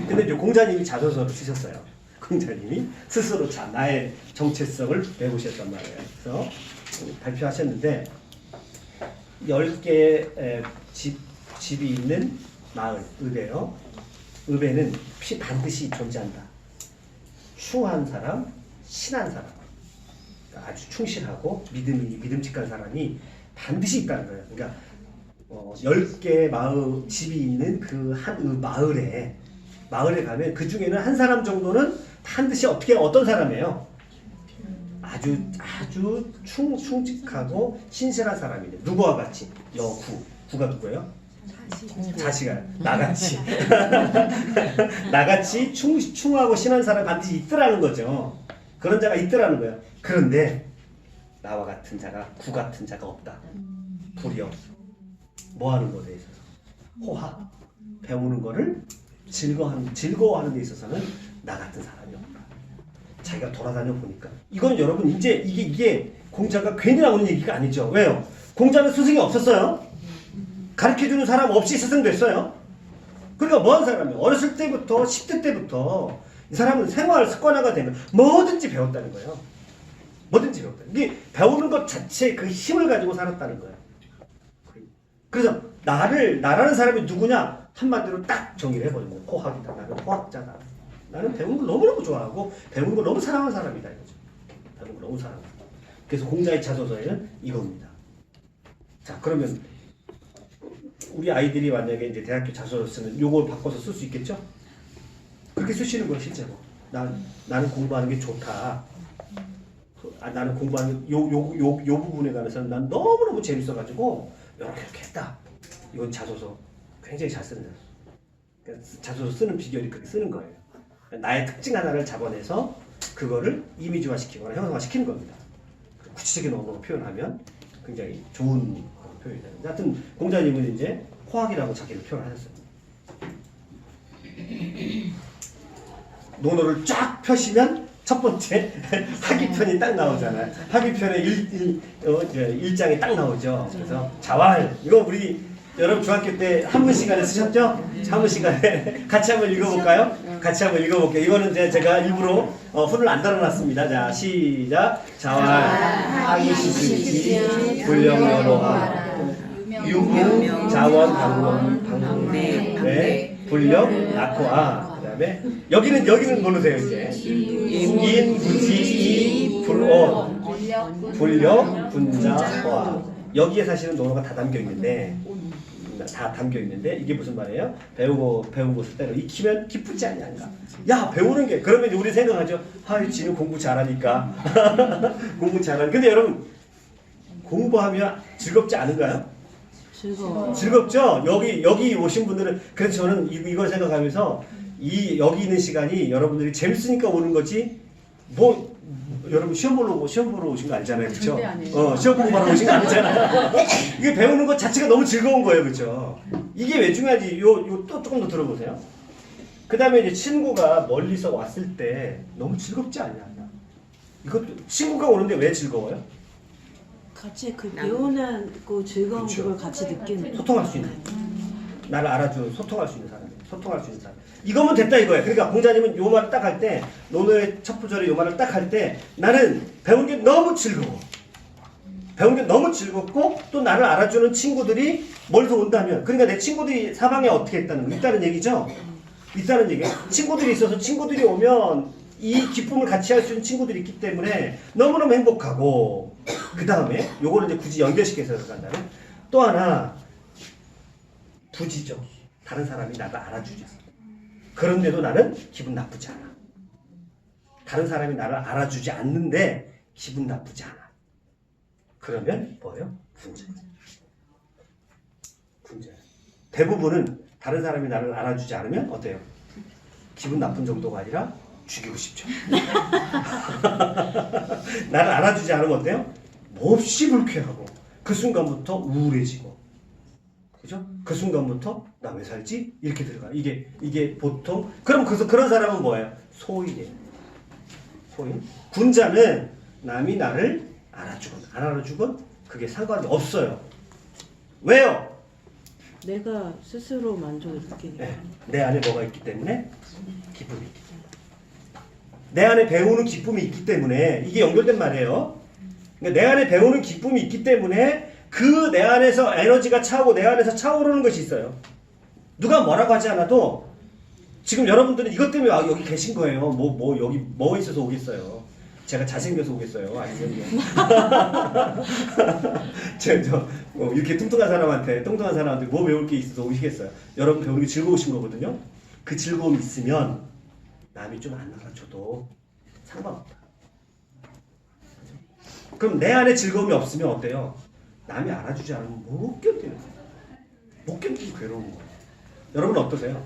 근데 이제 공자님이 자소서를 쓰셨어요. 공자님이 스스로 나의 정체성을 배우셨단 말이에요. 그래서 발표하셨는데 10개의 집이 있는 마을, 읍에요. 읍에는 반드시 존재한다. 충한 사람, 신한 사람, 그러니까 아주 충실하고 믿음직한 사람이 반드시 있다는 거예요. 그러니까 10개 마을 집이 있는 그 한 마을에 가면 그 중에는 한 사람 정도는 반드시 어떤 사람이에요? 아주 충직하고 신실한 사람이에요. 누구와 같이? 구가 누구예요? 자식아, 나같이 나같이 충하고 신한 사람이 반드시 있더라는 거죠. 그런 자가 있더라는 거예요. 그런데 나와 같은 자가, 구 같은 자가 없다. 불이요. 뭐 하는 것에 있어서? 호학. 배우는 거를 즐거워하는 데 있어서는 나 같은 사람이 없다. 자기가 돌아다녀 보니까. 이건 여러분 이제 이게 공자가 괜히 나오는 얘기가 아니죠. 왜요? 공자는 스승이 없었어요. 가르쳐주는 사람 없이 스승됐어요. 그러니까 뭐 하는 사람이에요? 어렸을 때부터 10대 때부터 이 사람은 생활 습관화가 되면 뭐든지 배웠다는 거예요. 뭐든지 배웠다. 이게 배우는 것 자체에 그 힘을 가지고 살았다는 거예요. 그래서 나라는 사람이 누구냐? 한마디로 딱 정의를 해버린 거예요. 호학이다. 나는 호학자다. 나는 배우는 걸 너무너무 좋아하고 배우는 걸 너무 사랑하는 사람이다. 이거죠. 배우는 걸 너무 사랑하는 사람. 그래서 공자의 자소서에는 이겁니다. 자, 그러면 우리 아이들이 만약에 이제 대학교 자소서 쓰면 요걸 바꿔서 쓸 수 있겠죠? 그렇게 쓰시는 거예요, 실제로. 나는 공부하는 게 좋다. 나는 공부하는 요 부분에 관해서는 난 너무너무 재밌어가지고 이렇게 했다. 이건 자소서 굉장히 잘 쓰는 자소서. 그러니까 자소서 쓰는 비결이 그렇게 쓰는 거예요. 나의 특징 하나를 잡아내서 그거를 이미지화 시키거나 형상화 시키는 겁니다. 구체적인 언어로 표현하면 굉장히 좋은 표현이다. 하여튼 공자님은 이제 호학이라고 자기를 표현하셨어요. 논어를 쫙 펴시면 첫 번째 하기편이 딱 나오잖아요. 하기편에 1장이 딱 나오죠. 그래서 자활, 이거 우리 여러분 중학교 때 한문 시간에 쓰셨죠? 한문 시간에 같이 한번 읽어볼까요? 같이 한번 읽어볼게요. 이거는 제가 일부러 훈을 안 달아놨습니다. 자, 시작. 자활, 하기시시시, 불령여로하, 유명, 자원, 방내, 불령, 낙호아. 그다음에 여기는 모르세요 이제. 인, 부지, 이, 불온, 불령, 분자, 호화. 여기에 사실은 논어가 다 담겨 있는데 이게 무슨 말이에요? 배우고 쓸 때로 익히면 기쁘지 않냐는가. 야, 배우는 게 그러면 우리 생각하죠. 지는 공부 잘하니까. 공부 잘하니. 근데 여러분 공부하면 즐겁지 않은가요? 즐겁죠? 여기 오신 분들은 그래서 저는 이걸 생각하면서 여기 있는 시간이 여러분들이 재밌으니까 오는 거지 여러분 시험 보러 오신 거 아니잖아요, 그렇죠? 시험 공부하러 오신 거 아니잖아요. 이게 배우는 것 자체가 너무 즐거운 거예요, 그렇죠? 이게 왜 중요하지? 또 조금 더 들어보세요. 그 다음에 이제 친구가 멀리서 왔을 때 너무 즐겁지 않냐? 이것도 친구가 오는데 왜 즐거워요? 같이 배우는 그 즐거운 그렇죠. 걸 같이 느끼는. 소통할 수 있는. 나를 알아주는 소통할 수 있는 사람. 소통할 수 있는 사람. 이거면 됐다 이거예요. 그러니까 공자님은 요 말을 딱 할 때, 논어의 첫 구절에 요 말을 딱 할 때, 나는 배운 게 너무 즐거워. 배운 게 너무 즐겁고, 또 나를 알아주는 친구들이 멀리서 온다면, 그러니까 내 친구들이 사방에 어떻게 있다는 얘기죠? 있다는 얘기예요. 친구들이 있어서 친구들이 오면 이 기쁨을 같이 할 수 있는 친구들이 있기 때문에 너무너무 행복하고, 그 다음에 요거를 이제 굳이 연결시켜서 간다면, 또 하나, 부지죠. 다른 사람이 나를 알아주죠. 그런데도 나는 기분 나쁘지 않아. 다른 사람이 나를 알아주지 않는데 기분 나쁘지 않아. 그러면 뭐예요? 군자. 대부분은 다른 사람이 나를 알아주지 않으면 어때요? 기분 나쁜 정도가 아니라 죽이고 싶죠. 나를 알아주지 않으면 어때요? 몹시 불쾌하고 그 순간부터 우울해지고, 그죠? 그 순간부터 나 왜 살지? 이렇게 들어가. 이게 보통 그럼 그런 사람은 뭐예요? 소인이에요. 소인. 군자는 남이 나를 알아주건 안 알아주건 그게 상관이 없어요. 왜요? 내가 스스로 만족을 느끼는 네. 내 안에 뭐가 있기 때문에? 기쁨이 있기 때문에. 내 안에 배우는 기쁨이 있기 때문에 이게 연결된 말이에요. 그러니까 내 안에 배우는 기쁨이 있기 때문에 그 내 안에서 에너지가 차오고 내 안에서 차오르는 것이 있어요. 누가 뭐라고 하지 않아도 지금 여러분들은 이것 때문에 여기 계신 거예요. 여기 뭐 있어서 오겠어요. 제가 잘생겨서 오겠어요. 아니면 이렇게 뚱뚱한 사람한테 뭐 배울 게 있어서 오시겠어요. 여러분 배우는 게 즐거우신 거거든요. 그 즐거움이 있으면 남이 좀 안 알아줘도 상관없다. 그럼 내 안에 즐거움이 없으면 어때요? 남이 알아주지 않으면 못 견디는 거예요. 못 견디고 괴로운 거예요. 여러분 어떠세요?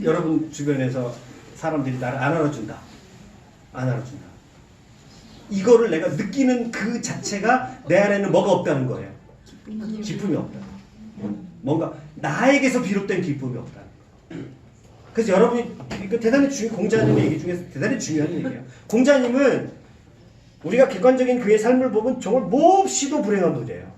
여러분 주변에서 사람들이 나를 안 알아준다. 안 알아준다. 이거를 내가 느끼는 그 자체가 내 안에는 뭐가 없다는 거예요. 기쁨이 없다. 뭔가 나에게서 비롯된 기쁨이 없다. 그래서 여러분이 이거 대단히 공자님의 얘기 중에서 대단히 중요한 얘기예요. 공자님은 우리가 객관적인 그의 삶을 보면 정말 몹시도 불행한 분이에요.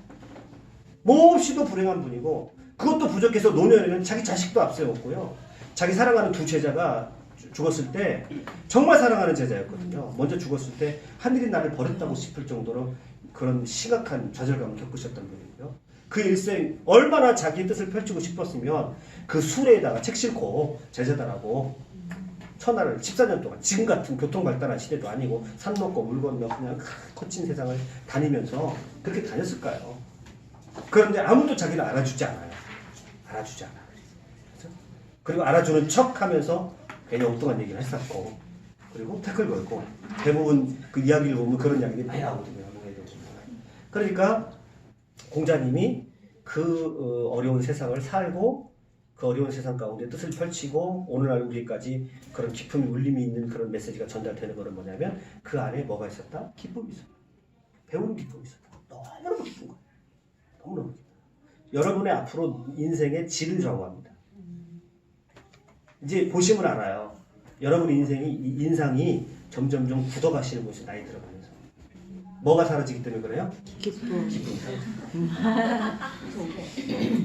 몹시도 불행한 분이고 그것도 부족해서 노년에는 자기 자식도 앞세웠고요. 자기 사랑하는 두 제자가 죽었을 때 정말 사랑하는 제자였거든요. 먼저 죽었을 때 하늘이 나를 버렸다고 싶을 정도로 그런 심각한 좌절감을 겪으셨던 분이고요. 그 일생 얼마나 자기의 뜻을 펼치고 싶었으면 그 수레에다가 책 싣고 제자들하고 천하를 14년 동안 지금 같은 교통 발달한 시대도 아니고 산 넘고 물 건너 그냥 거친 세상을 다니면서 그렇게 다녔을까요? 그런데 아무도 자기를 알아주지 않아요. 알아주지 않아요. 그렇죠? 그리고 알아주는 척 하면서 괜히 엉뚱한 얘기를 했었고 그리고 태클 걸고 대부분 그 이야기를 보면 그런 이야기들이 많이 나오거든요. 그러니까 공자님이 그 어려운 세상을 살고 그 어려운 세상 가운데 뜻을 펼치고 오늘날 우리까지 그런 기쁨이 울림이 있는 그런 메시지가 전달되는 것은 뭐냐면 그 안에 뭐가 있었다? 기쁨이 있었다. 배우는 기쁨이 있었다. 너무너무 기쁜 거예요. 너무너무 기쁜 거예요. 여러분의 앞으로 인생의 질을 정합니다. 이제 보시면 알아요. 여러분의 인상이 점점점 굳어가시는 것이 나이 들어가면서. 뭐가 사라지기 때문에 그래요? 기쁨. 기쁨이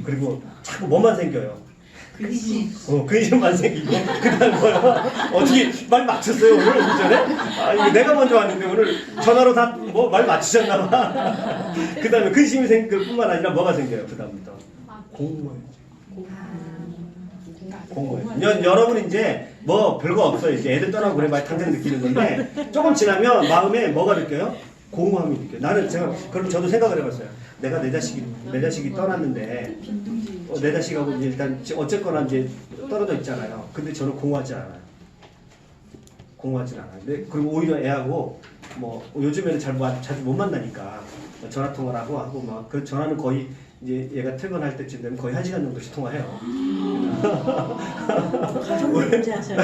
그리고 자꾸 뭐만 생겨요? 근심만 생기고 그다음 뭐야? 어떻게 말 맞췄어요 오늘 오기 전에? 이거 내가 먼저 왔는데 오늘 전화로 다 뭐 말 맞추셨나 봐. 그다음에 근심이 생길 뿐만 아니라 뭐가 생겨요? 그다음부터 공허해요. 여러분 이제 뭐 별거 없어요. 이제 애들 떠나고 그래 말 당장 느끼는 건데 조금 지나면 마음에 뭐가 느껴요? 공허함이 느껴요. 나는 그럼 저도 생각을 해봤어요. 내가 내 자식이 떠났는데 내 자식하고 이제 일단 어쨌거나 이제 떨어져 있잖아요. 근데 저는 공허하지 않아요. 공허하진 않아요. 그리고 오히려 애하고 뭐 요즘에는 자주 못 만나니까 전화 통화를 하고 막 그 전화는 거의 이제 얘가 퇴근할 때쯤 되면 거의 1시간 정도씩 통화해요. 가족 문제 하셔요.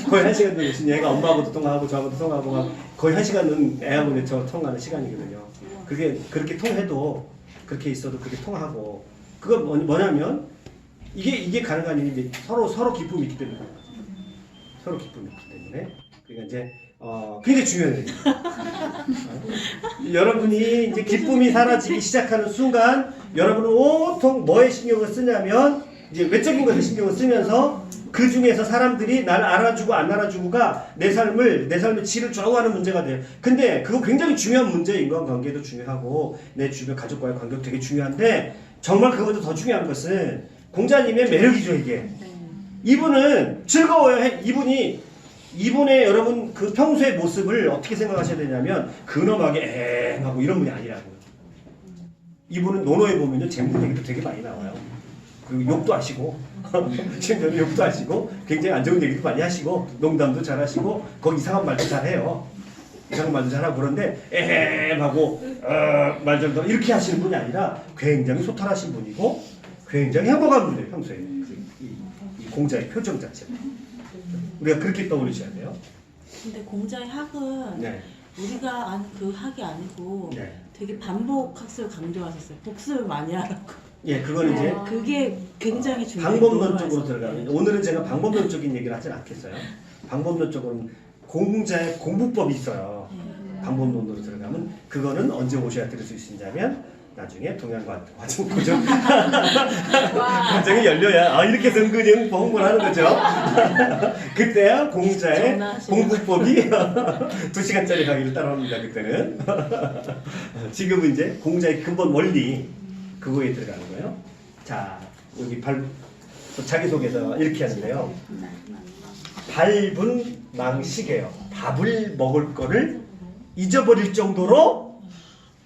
거의 1시간 정도씩 얘가 엄마하고도 통화하고 저하고도 통화하고 막 거의 1시간은 애하고 저 통화하는 시간이거든요. 그게 그렇게 통해도 그렇게 있어도 그렇게 통화하고 그건 뭐냐면 이게 가능한 일이 이제 서로 기쁨이 있기 때문에 서로 기쁨이 있기 때문에 그러니까 이제 굉장히 중요한 얘기예요. 여러분이 이제 기쁨이 사라지기 시작하는 순간 여러분은 온통 뭐에 신경을 쓰냐면 이제 외적인 것에 신경을 쓰면서 그 중에서 사람들이 날 알아주고 안 알아주고가 내 삶의 질을 좌우하는 문제가 돼요. 근데 그거 굉장히 중요한 문제예요. 인간관계도 중요하고 내 주변 가족과의 관계도 되게 중요한데 정말 그것보다 더 중요한 것은 공자님의 매력이죠. 이게 이분은 즐거워요. 이분의 여러분 그 평소의 모습을 어떻게 생각하셔야 되냐면 근엄하게 앵하고 이런 분이 아니라고요. 이분은 논어에 보면요 재밌는 얘기도 되게 많이 나와요. 그리고 욕도 하시고 심지어는 욕도 하시고 굉장히 안 좋은 얘기도 많이 하시고 농담도 잘 하시고 거기 이상한 말도 잘 해요. 이상한 말도 잘하고 그런데 에헴하고 말들도 이렇게 하시는 분이 아니라 굉장히 소탈하신 분이고 굉장히 행복한 분이에요. 평소에 이 공자의 표정 자체가 우리가 그렇게 떠올리셔야 돼요. 근데 공자의 학은 네. 우리가 아는 그 학이 아니고 네. 되게 반복 학습을 강조하셨어요. 복습을 많이 하라고. 예, 그건 이제 그게 굉장히 중요해요. 방법론 쪽으로 들어가면 오늘은 제가 방법론적인 얘기를 하진 않겠어요. 방법론 쪽은 공자의 공부법이 있어요. 방법론으로 들어가면 그거는 언제 오셔야 들을 수 있느냐면 나중에 동양과정 고정 과정이 열려야 이렇게 해서 은근히 공부를 하는 거죠. 그때야 공자의 전화하시고. 공부법이 2시간짜리 강의를 따라옵니다. 그때는. 지금은 이제 공자의 근본 원리 그거에 들어가는 거예요. 자, 여기 자기소개서 이렇게 하는데요. 밟은 망식이에요. 밥을 먹을 거를 잊어버릴 정도로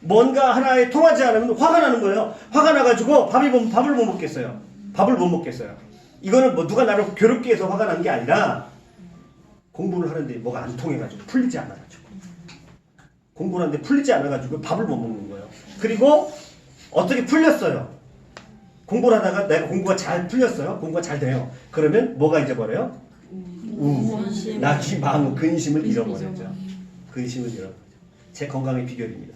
뭔가 하나에 통하지 않으면 화가 나는 거예요. 화가 나가지고 밥을 못 먹겠어요. 밥을 못 먹겠어요. 이거는 뭐 누가 나를 괴롭게 해서 화가 난 게 아니라 공부를 하는데 뭐가 안 통해가지고 풀리지 않아가지고 공부를 하는데 풀리지 않아가지고 밥을 못 먹는 거예요. 그리고 어떻게 풀렸어요? 공부를 하다가 내가 공부가 잘 풀렸어요. 공부가 잘 돼요. 그러면 뭐가 잊어버려요? 나기 마음 근심을 잃어버렸죠. 근심을 잃어버렸죠. 제 건강의 비결입니다.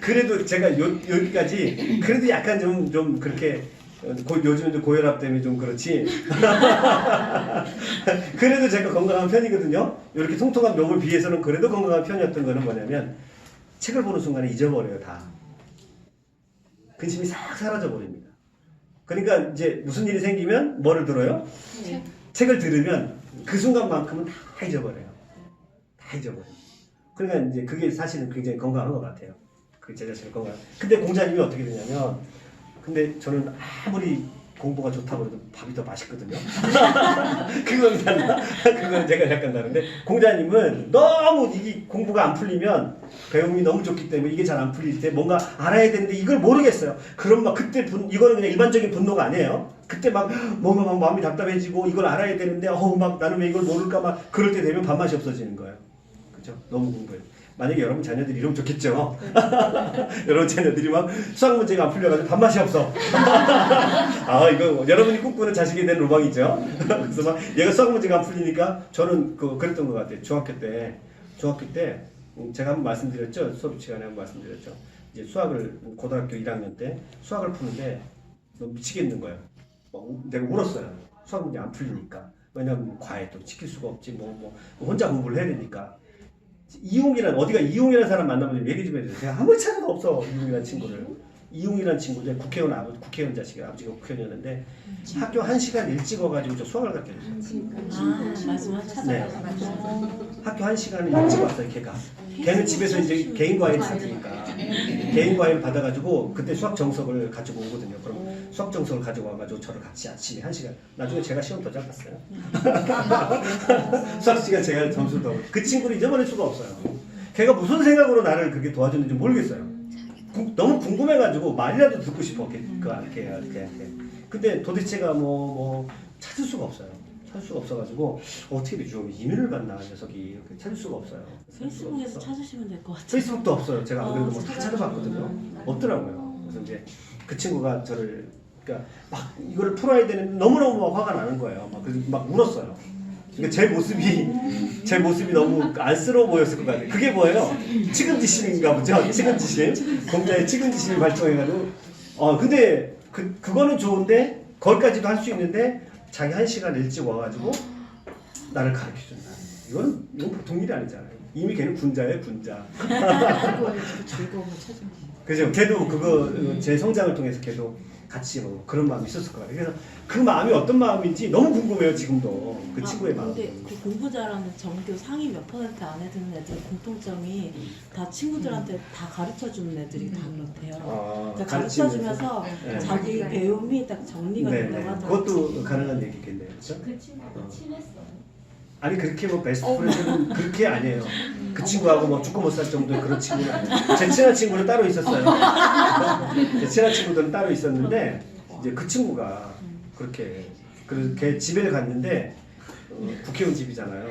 그래도 제가 여기까지 그래도 약간 좀 그렇게 요즘 좀 고혈압 때문에 좀 그렇지. 그래도 제가 건강한 편이거든요. 이렇게 통통한 몸을 비해서는 그래도 건강한 편이었던 거는 뭐냐면 책을 보는 순간에 잊어버려요 다. 근심이 싹 사라져 버립니다. 그러니까 이제 무슨 일이 생기면 뭐를 들어요? 책을 들으면 그 순간만큼은 다 잊어버려요. 다 잊어버려요. 그러니까 이제 그게 사실은 굉장히 건강한 것 같아요. 그 제 자신을 건강. 근데 공자님이 어떻게 되냐면, 근데 저는 아무리 공부가 좋다고 해도 밥이 더 맛있거든요. 그건 달라. 그건 제가 약간 다른데 공자님은 너무 이게 공부가 안 풀리면 배움이 너무 좋기 때문에 이게 잘 안 풀릴 때 뭔가 알아야 되는데 이걸 모르겠어요. 그럼 막 그때 이거는 그냥 일반적인 분노가 아니에요. 그때 막 뭔가 막 마음이 답답해지고 이걸 알아야 되는데 막 나는 왜 이걸 모를까 막 그럴 때 되면 밥맛이 없어지는 거예요. 그죠? 너무 공부해요. 만약에 여러분 자녀들이 이러면 좋겠죠. 여러분 자녀들이 막 수학 문제가 안 풀려가지고 밥맛이 없어. 이거 여러분이 꿈꾸는 자식에 대한 로망이죠. 그래서 막 얘가 수학 문제가 안 풀리니까 저는 그랬던 것 같아요. 중학교 때 제가 한번 말씀드렸죠. 수업 시간에 한번 말씀드렸죠. 이제 수학을 고등학교 1학년 때 수학을 푸는데 너무 미치겠는 거예요. 내가 울었어요. 수학 문제 안 풀리니까. 왜냐면 과외도 지킬 수가 없지. 혼자 공부를 해야 되니까. 어디가 이용이라는 사람 만나면 얘기 좀 해주세요. 제가 아무 차례도 없어. 이용이라는 친구를. 이용이라는 친구는 국회의원 자식이에요. 아버지가 국회의원이었는데 학교 1시간 일찍 와가지고 저 수학을 가르쳐 줬어요. 말씀하셨어요. 네. 학교 1시간을 일찍 왔어요. 걔는 집에서 이제 개인 과외를 받으니까 개인 과외를 받아가지고 그때 수학 정석을 가지고 오거든요. 그럼 수학 정석을 가지고 와가지고 저를 같이 아침에 1시간. 나중에 제가 시험 더 잘 봤어요. 수학 시간 제가 점수를 더. 그 친구를 잊어버릴 수가 없어요. 걔가 무슨 생각으로 나를 그렇게 도와줬는지 모르겠어요. 너무 궁금해가지고 말이라도 듣고 싶어. 걔한테. 근데 도대체가 찾을 수가 없어요. 찾을 수가 없어가지고 어떻게 좀 이민을 갔나 녀석이 이렇게 찾을 수가 없어요. 페이스북에서 찾으시면 될 것 같아요. 페이스북도 없어요. 제가 안 그래도 다 찾아봤거든요. 없더라고요. 그래서 이제 그 친구가 저를 그러니까 막 이거를 풀어야 되는데 너무너무 막 화가 나는 거예요. 그래서 막 울었어요. 그러니까 제 모습이 너무 안쓰러워 보였을 것 같아요. 그게 뭐예요? 측은지심인가 보죠. 측은지심. 공자의 측은지심이 발동해가지고 근데 그거는 좋은데 거기까지도 할 수 있는데 자기 1시간 일찍 와가지고 나를 가르쳐준다. 이건 보통 일이 아니잖아요. 이미 걔는 군자예요, 군자. 즐거움을 찾은 그죠? 걔도 그거 제 성장을 통해서 걔도 같이 그런 마음이 있었을 것 같아요. 그래서 그 마음이 어떤 마음인지 너무 궁금해요, 지금도. 그 친구의 마음. 근데 그 공부 잘하는 전교 상위 몇 % 안에 드는 애들 공통점이 다 친구들한테 다 가르쳐주는 애들이 다 그렇대요. 그러니까 가르쳐주면서 자기 배움이 딱 정리가 된다고 하더라고요. 그것도 가능한 얘기겠네요. 그렇죠? 그 친구가 친했어요. 아니 그렇게 베스트 프렌드는 그렇게 아니에요. 그 친구하고 죽고 못 살 정도의 그런 친구는 아니에요. 제 친한 친구는 따로 있었어요. 제 친한 친구들은 따로 있었는데 이제 그 친구가 그렇게 걔 집에 갔는데 국회의원 집이잖아요.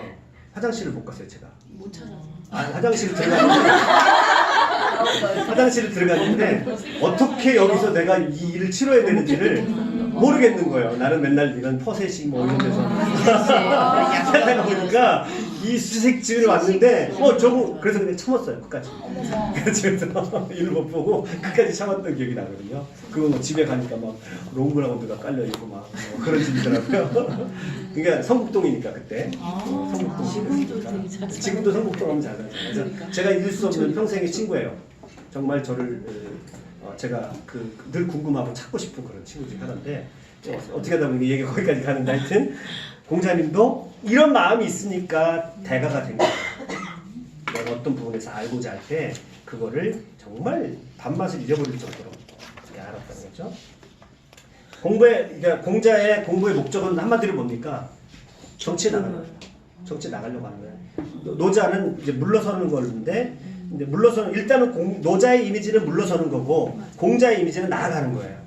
화장실을 못 갔어요 제가. 못 찾아서. 화장실을 들어갔는데 어떻게 여기서 내가 이 일을 치러야 되는지를 모르겠는 거예요. 나는 맨날 이런 퍼셋이 이런 데서 하다가 보니까 이 수색집을 왔는데 그래서 그냥 참았어요 끝까지. 그래서 일을 못 보고 끝까지 참았던 기억이 나거든요. 그거 집에 가니까 막 롱그라운드가 깔려 있고 막 그런 집이더라고요. 그러니까 성북동이니까 그때. 성북동. 지금도 되게 잘 지금도 성북동 하면 잘 살죠. 그래서 제가 잊을 수 없는 평생의 친구예요. 정말 저를 제가 늘 궁금하고 찾고 싶은 그런 친구 중에 하나인데 어떻게 하다 보니 얘기가 거기까지 가는데 하여튼 공자님도 이런 마음이 있으니까 대가가 된 거예요. 내가 어떤 부분에서 알고자 할 때 그거를 정말 밥맛을 잃어버릴 정도로 알았다는 거죠. 그러니까 공자의 공부의 목적은 한마디로 뭡니까? 정치에 나가는 거예요. 정치에 나가려고 하는 거예요. 노자는 이제 물러서는 건데, 근데 물러서는 일단은 노자의 이미지는 물러서는 거고 공자의 이미지는 나아가는 거예요.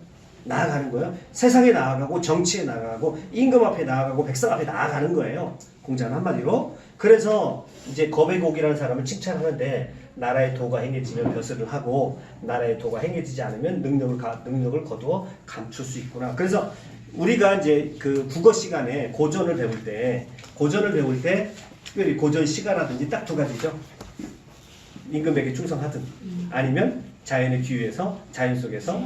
나아가는 거예요. 세상에 나아가고 정치에 나아가고 임금 앞에 나아가고 백성 앞에 나아가는 거예요. 공자는 한마디로. 그래서 이제 거백옥이라는 사람을 칭찬하는데 나라의 도가 행해지면 벼슬을 하고 나라의 도가 행해지지 않으면 능력을 거두어 감출 수 있구나. 그래서 우리가 이제 그 국어 시간에 고전을 배울 때 특별히 고전 시가라든지 딱 두 가지죠. 임금에게 충성하든 아니면 자연의 기후에서 자연 속에서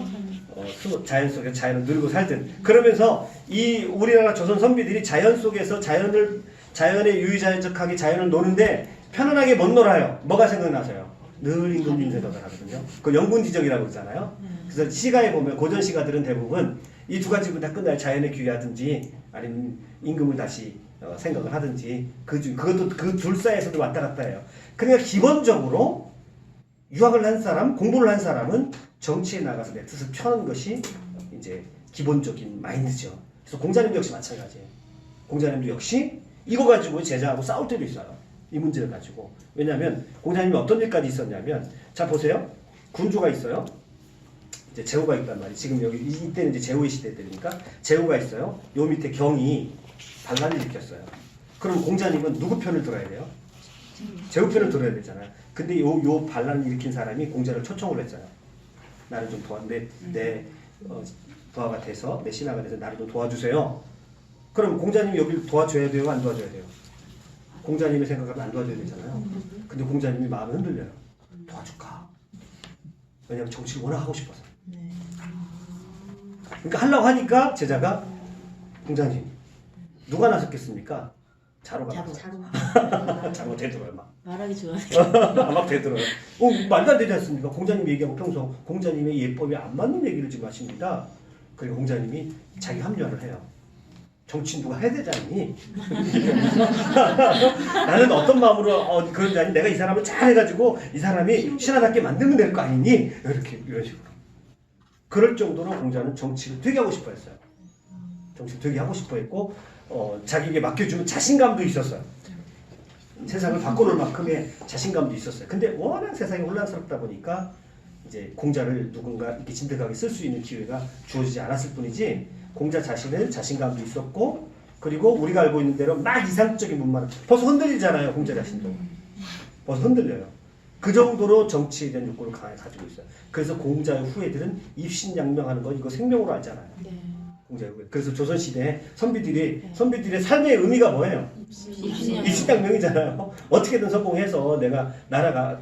자연을 누리고 살든 그러면서 이 우리나라 조선 선비들이 자연 속에서 자연의 유유자연적하게 자연을 노는데 편안하게 못 놀아요. 뭐가 생각나서요? 늘 임금님 생각을 하거든요. 그걸 영군지정이라고 그러잖아요. 그래서 시가에 보면 고전 시가들은 대부분 이 두 가지로 다 끝나요. 자연에 귀하든지 아니면 임금을 다시 생각을 하든지 그것도 그 둘 사이에서도 왔다 갔다 해요. 그러니까 기본적으로 유학을 한 사람, 공부를 한 사람은 정치에 나가서 내 뜻을 펴는 것이 이제 기본적인 마인드죠. 그래서 공자님도 역시 마찬가지예요. 공자님도 역시 이거 가지고 제자하고 싸울 때도 있어요. 이 문제를 가지고. 왜냐하면 공자님이 어떤 일까지 있었냐면, 자 보세요. 군주가 있어요. 이제 제후가 있단 말이에요. 지금 여기 이때는 이제 제후의 시대들이니까 제후가 있어요. 요 밑에 경이 반란을 일으켰어요. 그럼 공자님은 누구 편을 들어야 돼요? 제후 편을 들어야 되잖아요. 근데 요 반란을 일으킨 사람이 공자를 초청을 했어요. 나를 좀 내 부하가 돼서 내 신하가 돼서 나를 좀 도와주세요. 그럼 공자님이 여기를 도와줘야 돼요? 안 도와줘야 돼요? 공자님의 생각하면 안 도와줘야 되잖아요. 근데 공자님이 마음이 흔들려요. 도와줄까? 왜냐면 정치를 워낙 하고 싶어서. 그러니까 하려고 하니까 제자가 공자님 누가 나섰겠습니까? 자로가 나섰어요. 자로 되들어요 막. 말하기 좋아요. 막 되들어요. 말도 안 되지 않습니까? 공자님 얘기하고 평소 공자님의 예법에 안 맞는 얘기를 지금 하십니다. 그리고 공자님이 자기 합류를 해요. 정치 누가 해야 되지 않니? 나는 어떤 마음으로 그런 자니 내가 이 사람을 잘 해가지고 이 사람이 신하답게 만들면 될 거 아니니? 이런 식으로. 그럴 정도로 공자는 정치를 되게 하고 싶어 했어요. 정치를 되게 하고 싶어 했고 자기에게 맡겨주면 자신감도 있었어요. 세상을 바꿔놓을 만큼의 자신감도 있었어요. 근데 워낙 세상이 혼란스럽다 보니까 이제 공자를 누군가 이렇게 진득하게 쓸 수 있는 기회가 주어지지 않았을 뿐이지 공자 자신은 자신감도 있었고 그리고 우리가 알고 있는 대로 막 이상적인 문만 벌써 흔들리잖아요. 공자 자신도 벌써 흔들려요. 그 정도로 정치에 대한 욕구를 강하게 가지고 있어요. 그래서 공자의 후예들은 입신양명하는 건 이거 생명으로 알잖아요. 네. 공자의 후예. 그래서 조선시대에 선비들의 삶의 의미가 뭐예요? 입신양명이잖아요. 어떻게든 성공해서 내가 나라가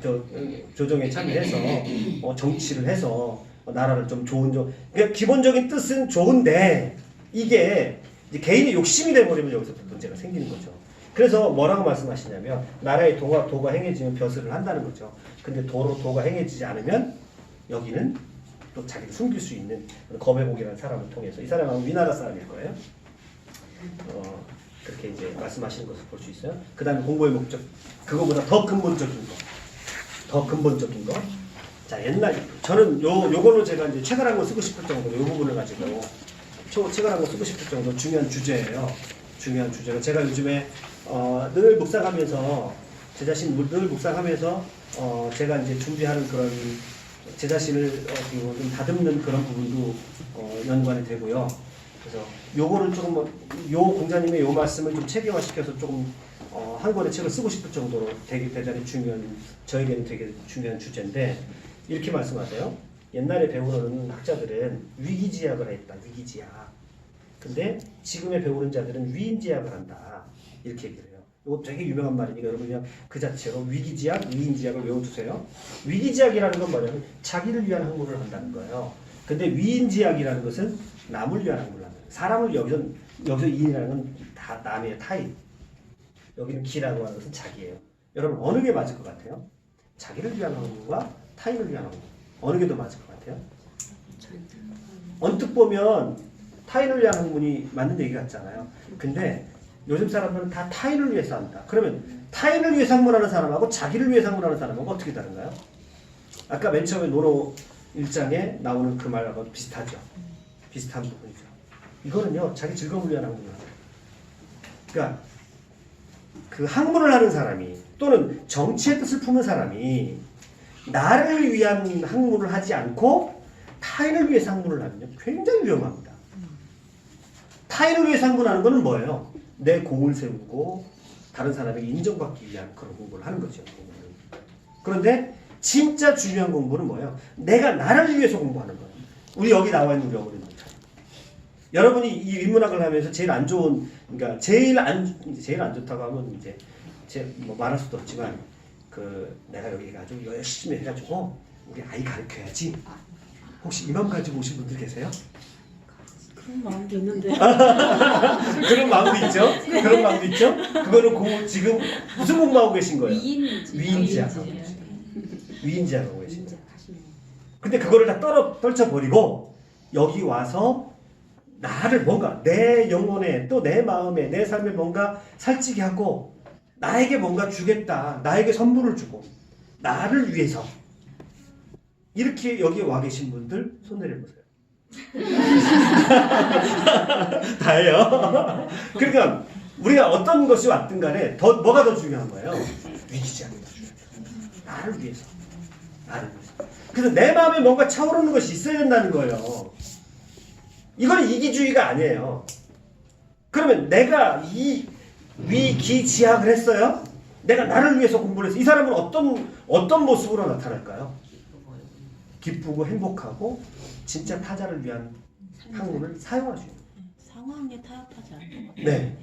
조정에 참여해서 정치를 해서 나라를 좀 그러니까 기본적인 뜻은 좋은데 이게 이제 개인의 욕심이 돼버리면 여기서부터 문제가 생기는 거죠. 그래서 뭐라고 말씀하시냐면 나라의 도가 행해지면 벼슬을 한다는 거죠. 근데 도가 행해지지 않으면 여기는 또 자기를 숨길 수 있는 거백옥이라는 사람을 통해서 이 사람은 위나라 사람일 거예요. 그렇게 이제 말씀하시는 것을 볼 수 있어요. 그 다음에 공부의 목적 그거보다 더 근본적인 거 자, 저는 요걸로 제가 이제 책을 한 권 쓰고 싶을 정도로 요 부분을 가지고 책을 한 권 쓰고 싶을 정도로 중요한 주제예요. 중요한 주제가 제가 요즘에 늘 묵상하면서 제 자신 늘 묵상하면서 제가 이제 준비하는 그런 제 자신을 좀 다듬는 그런 부분도 연관이 되고요. 그래서 요거를 조금 요 공자님의 요 말씀을 좀 체계화시켜서 조금 한 권의 책을 쓰고 싶을 정도로 되게 대단히 중요한 저에게는 되게 중요한 주제인데 이렇게 말씀하세요. 옛날에 배우는 학자들은 위기지약을 했다. 위기지약. 근데 지금의 배우는 자들은 위인지약을 한다. 이렇게 얘기를 해요. 이거 되게 유명한 말이니까 여러분 그냥 그 자체로 위기지약, 위인지약을 외워두세요. 위기지약이라는 건 뭐냐면 자기를 위한 학문을 한다는 거예요. 근데 위인지약이라는 것은 남을 위한 학문을 한다. 사람을 여기서 이인이라는 건 다 남의 타인. 여기는 기라고 하는 것은 자기예요. 여러분 어느 게 맞을 것 같아요? 자기를 위한 학문과 타인을 위한 항문. 어느 게 더 맞을 것 같아요? 언뜻 보면 타인을 위한 학문이 맞는 얘기 같잖아요. 근데 요즘 사람들은 다 타인을 위해서 한다. 그러면 타인을 위해서 학문하는 사람하고 자기를 위해서 학문하는 사람하고 어떻게 다른가요? 아까 맨 처음에 노노 1장에 나오는 그 말하고 비슷하죠. 비슷한 부분이죠. 이거는요, 자기 즐거움을 위한 학문을 하는 거예요. 그러니까 그 학문을 하는 사람이 또는 정치의 뜻을 품은 사람이 나를 위한 학문을 하지 않고 타인을 위해서 학문을 하면요, 굉장히 위험합니다. 타인을 위해서 학문하는 거는 뭐예요? 내 공을 세우고 다른 사람에게 인정받기 위한 그런 공부를 하는 거죠. 그런데 진짜 중요한 공부는 뭐예요? 내가 나를 위해서 공부하는 거예요. 우리 여기 나와 있는 우리 어머님들. 여러분이 이 인문학을 하면서 제일 안 좋은, 그러니까 제일 안 좋다고 하면 이제 뭐 말할 수도 없지만 내가 여기 가지고 열심히 해가지고 우리 아이 가르쳐야지. 혹시 이 마음 가지고 오신 분들 계세요? 그런 마음도 있는데. 그런 마음도 있죠? 그런 마음도 있죠? 그거는 지금 무슨 공부하고 계신 거예요? 위인지하고 계신 거예요. 근데 그거를 다 떨쳐버리고 여기 와서 나를 뭔가 내 영혼에 또 내 마음에 내 삶에 뭔가 살찌게 하고 나에게 뭔가 주겠다. 나에게 선물을 주고 나를 위해서 이렇게 여기 와 계신 분들 손 내려보세요. 다예요. 그러니까 우리가 어떤 것이 왔든 간에 뭐가 더 중요한 거예요? 위기지하게 더 중요해요. 나를 위해서. 그래서 내 마음에 뭔가 차오르는 것이 있어야 된다는 거예요. 이건 이기주의가 아니에요. 그러면 내가 위기지학을 했어요? 내가 나를 위해서 공부를 했어. 이 사람은 어떤 모습으로 나타날까요? 기쁘고 행복하고 진짜 타자를 위한 학문을 사용할 수 있는 거예요. 상황에 타협하지 않는 것 같아요. 네.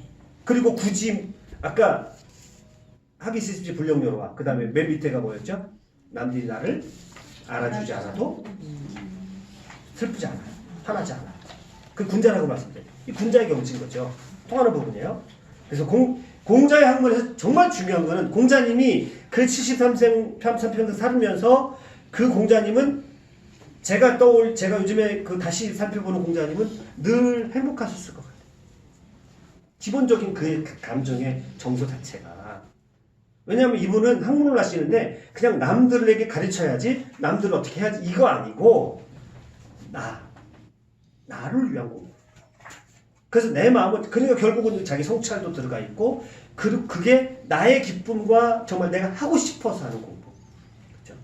그리고 굳이 아까 학위시스지 불령료로와 그 다음에 맨 밑에가 뭐였죠? 남들이 나를 알아주지 않아도 슬프지 않아요. 화나지 않아요. 그 군자라고 말씀드려요. 이 군자의 경지인 거죠. 통하는 부분이에요. 그래서 공자의 학문에서 정말 중요한 거는 공자님이 그 73평생 살으면서 그 공자님은 제가 요즘에 다시 살펴보는 공자님은 늘 행복하셨을 것 같아요. 기본적인 그의 감정의 정서 자체가. 왜냐하면 이분은 학문을 하시는데 그냥 남들에게 가르쳐야지, 남들을 어떻게 해야지 이거 아니고 나를 위한 공부. 그래서 내 마음은 그러니까 결국은 자기 성찰도 들어가 있고 그리고 그게 나의 기쁨과 정말 내가 하고 싶어서 하는 공부. 그렇죠?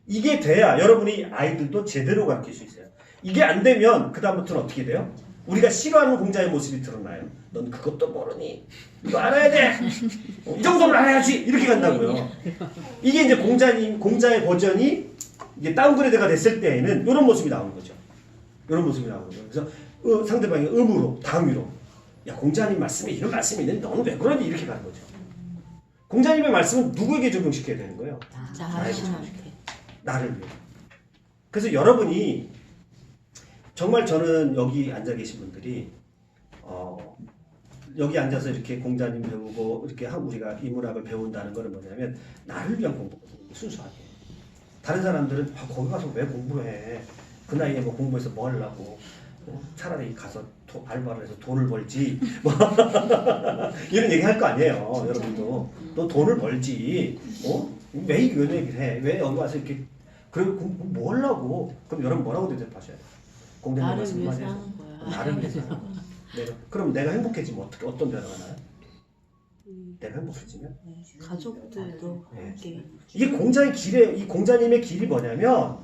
이게 돼야 여러분이 아이들도 제대로 가르칠 수 있어요. 이게 안 되면 그 다음부터는 어떻게 돼요? 우리가 싫어하는 공자의 모습이 드러나요. 넌 그것도 모르니 이거 알아야 돼. 이 정도는 알아야지. 이렇게 간다고요. 이게 이제 공자의 버전이 이제 다운그레이드가 됐을 때에는 이런 모습이 나오는 거죠. 이런 모습이 나오는 거죠. 그래서 상대방이 의무로, 당위로 야 공자님 말씀에 이런 말씀이 있는데 너는 왜 그러니? 이렇게 가는 거죠. 공자님의 말씀은 누구에게 적용시켜야 되는 거예요? 자신한테. 나를 위해. 그래서 여러분이 정말 저는 여기 앉아 계신 분들이 여기 앉아서 이렇게 공자님 배우고 이렇게 우리가 인문학을 배운다는 것은 뭐냐면 나를 위한 공부거든요. 순수하게. 다른 사람들은 거기 가서 왜 공부해? 그 나이에 뭐 공부해서 뭐 하려고? 차라리 가서 알바를 해서 돈을 벌지. 뭐 이런 얘기 할 거 아니에요. 여러분도 너 돈을 벌지. 왜 이런 얘기를 해? 왜 여기 와서 이렇게 그리고 뭐 하려고? 그럼 여러분 뭐라고 대답하셔요? 공자님 말씀 많이 해서 나를 위해서 하는 거야. 그럼 내가 행복해지면 어떤 변화가 나요? 내가 행복해지면 가족들도 함께. 이게 이 공자님의 길이 뭐냐면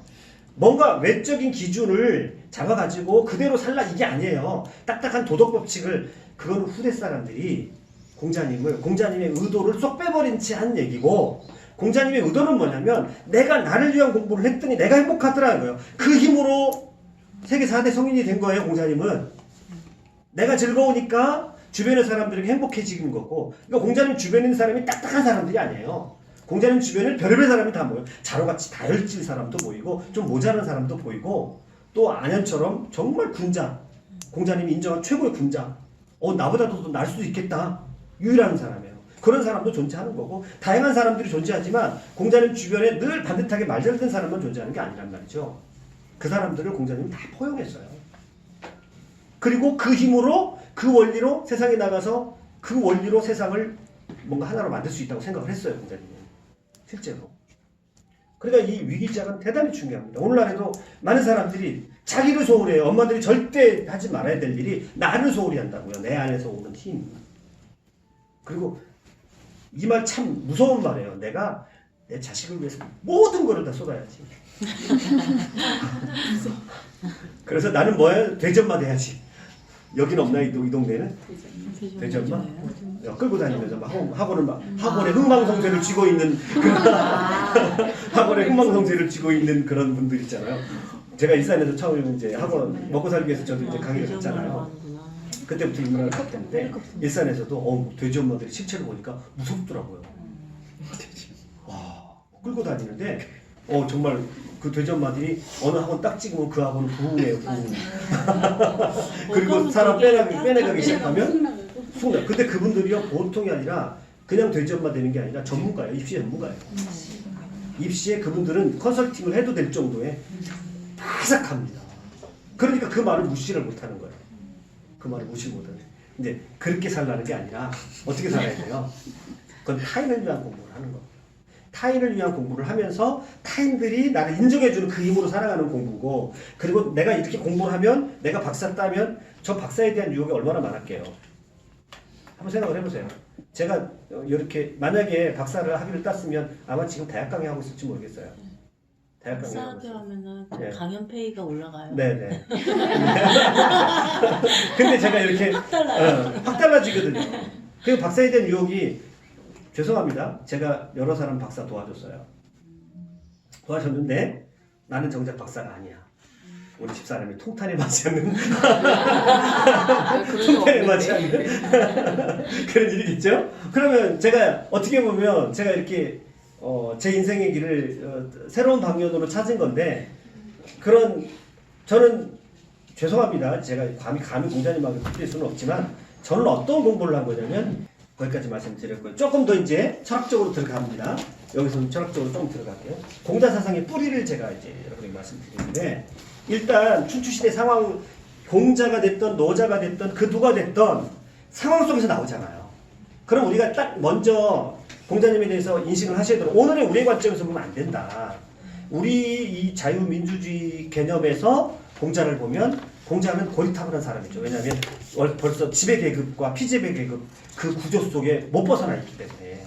뭔가 외적인 기준을 잡아가지고 그대로 살라 이게 아니에요. 딱딱한 도덕 법칙을 그건 후대 사람들이 공자님의 의도를 쏙 빼버린 채 한 얘기고 공자님의 의도는 뭐냐면 내가 나를 위한 공부를 했더니 내가 행복하더라는 거예요. 그 힘으로 세계 4대 성인이 된 거예요. 공자님은. 내가 즐거우니까 주변의 사람들에게 행복해지는 거고 그러니까 공자님 주변에 있는 사람이 딱딱한 사람들이 아니에요. 공자님 주변에 별의별 사람이 다 모여요. 자루같이 다혈질 사람도 보이고 좀 모자란 사람도 보이고 또 안현처럼 정말 군자 공자님이 인정한 최고의 군자 나보다도 더 날 수도 있겠다 유일한 사람이에요. 그런 사람도 존재하는 거고 다양한 사람들이 존재하지만 공자님 주변에 늘 반듯하게 말잘듣는 사람만 존재하는 게 아니란 말이죠. 그 사람들을 공자님은 다 포용했어요. 그리고 그 힘으로 그 원리로 세상에 나가서 그 원리로 세상을 뭔가 하나로 만들 수 있다고 생각을 했어요. 공자님은 실제로. 그러니까 이 위기작은 대단히 중요합니다. 오늘날에도 많은 사람들이 자기를 소홀해요. 엄마들이 절대 하지 말아야 될 일이 나를 소홀히 한다고요. 내 안에서 오는 힘. 그리고 이 말 참 무서운 말이에요. 내가 내 자식을 위해서 모든 거를 다 쏟아야지. 그래서 나는 뭐야? 대전마 돼야지. 여긴 없나 이 동네는? 대전마? 끌고 다니면서 막 학원을 막 학원에 흥망성쇠를 쥐고 있는 학원에 흥망성쇠를 쥐고 있는 그런 분들 있잖아요. 제가 일산에서 처음 이제 학원 먹고 살기 위해서 저도 이제 강의를 했잖아요. 그때부터 이 문화를 갖겠는데 일산에서도 돼지 엄마들이 실체를 보니까 무섭더라고요. 와 끌고 다니는데 정말 그 돼지 엄마들이 어느 학원 딱 찍으면 그 학원은 부흥해요. 부흥. 그리고 사람 빼내가기 시작하면 순간. 근데 그분들이요 보통이 아니라 그냥 돼지 엄마 되는 게 아니라 전문가예요. 입시 전문가예요. 입시에 그분들은 컨설팅을 해도 될 정도의 바삭합니다. 그러니까 그 말을 무시를 못하는 거예요. 그 말을 무시 못하는. 근데 그렇게 살라는 게 아니라 어떻게 살아야 돼요? 그건 타인을 위한 공부를 하는 겁니다. 타인을 위한 공부를 하면서 타인들이 나를 인정해주는 그 힘으로 살아가는 공부고 그리고 내가 이렇게 공부를 하면 내가 박사 따면 저 박사에 대한 유혹이 얼마나 많았게요. 한번 생각을 해보세요. 제가 이렇게 만약에 박사를 학위를 땄으면 아마 지금 대학 강의하고 있을지 모르겠어요. 대학 강의하고 박사학위 하면은 네. 강연 페이가 올라가요. 네네. 근데 제가 이렇게 확 달라지거든요. 그 박사에 대한 유혹이 죄송합니다. 제가 여러 사람 박사 도와줬어요. 도와줬는데 나는 정작 박사가 아니야. 우리 집사람이 통탄에 맞지 않는 통탄에 맞지 않는 그런 일이 있죠. 그러면 제가 어떻게 보면 제가 이렇게 제 인생의 길을 새로운 방면으로 찾은 건데 저는 죄송합니다. 제가 감히 공자님하고 비교할 수는 없지만 저는 어떤 공부를 한 거냐면 거기까지 말씀드렸고요. 조금 더 이제 철학적으로 들어갑니다. 여기서는 철학적으로 좀 들어갈게요. 공자 사상의 뿌리를 제가 이제 여러분에게 말씀드리는데 일단 춘추시대 상황 공자가 됐던 노자가 됐던 그 누가 됐던 상황 속에서 나오잖아요. 그럼 우리가 딱 먼저 공자님에 대해서 인식을 하셔야 돼요. 오늘의 우리의 관점에서 보면 안 된다. 우리 이 자유민주주의 개념에서 공자를 보면 공자는 고리타분한 사람이죠. 왜냐하면 벌써 지배계급과 피지배계급 그 구조 속에 못 벗어나 있기 때문에.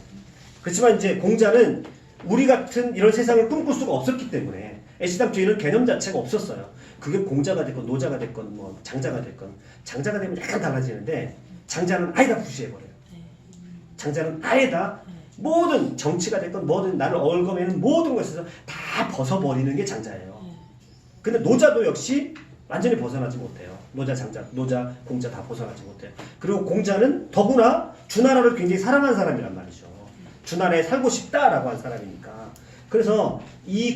그렇지만 이제 공자는 우리 같은 이런 세상을 꿈꿀 수가 없었기 때문에 애시당초에는 개념 자체가 없었어요. 그게 공자가 됐건 노자가 됐건 뭐 장자가 됐건 장자가 되면 약간 달라지는데 장자는 아예 다 무시해버려요. 장자는 아예 다 모든 정치가 됐건 뭐든 나를 얽어매는 모든 것에서 다 벗어버리는 게 장자예요. 근데 노자도 역시 완전히 벗어나지 못해요. 노자, 장자, 노자, 공자 다 벗어나지 못해요. 그리고 공자는 더구나 주나라를 굉장히 사랑하는 사람이란 말이죠. 주나라에 살고 싶다라고 한 사람이니까. 그래서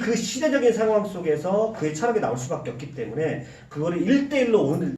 그 시대적인 상황 속에서 그의 철학이 나올 수밖에 없기 때문에 그거를 1대1로 오늘